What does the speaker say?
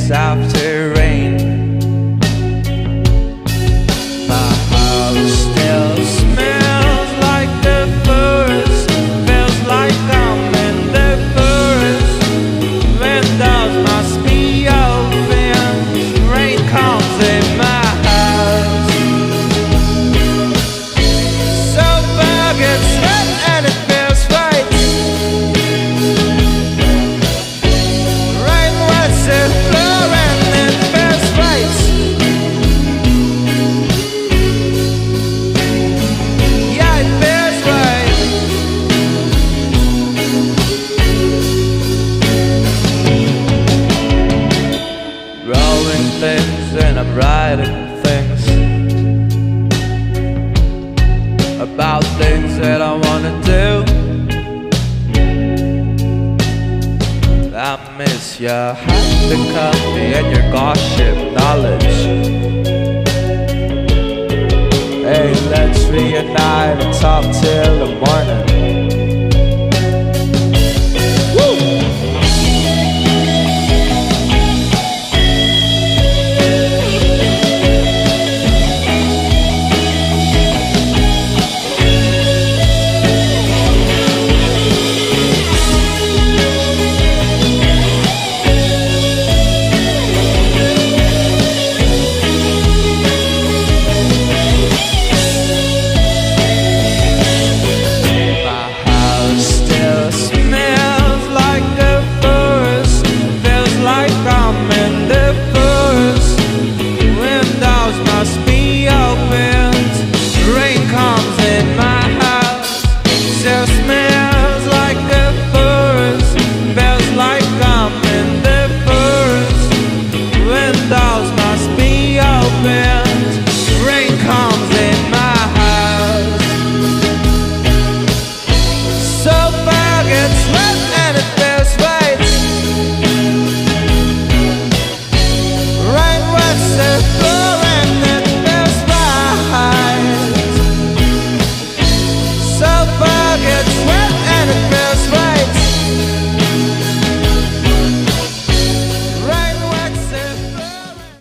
days after rain. My house still smells like the forest, feels like I'm in the forest. Windows must be open, rain comes in my house. So far gets wet and it feels right. Rain wets the floor and it feels right. Yeah, it feels right. Rolling things and I'm writing things about things that I wanna do. I miss your hot the coffee and your gossip knowledge. Hey, let's reunite and talk till the morning. Must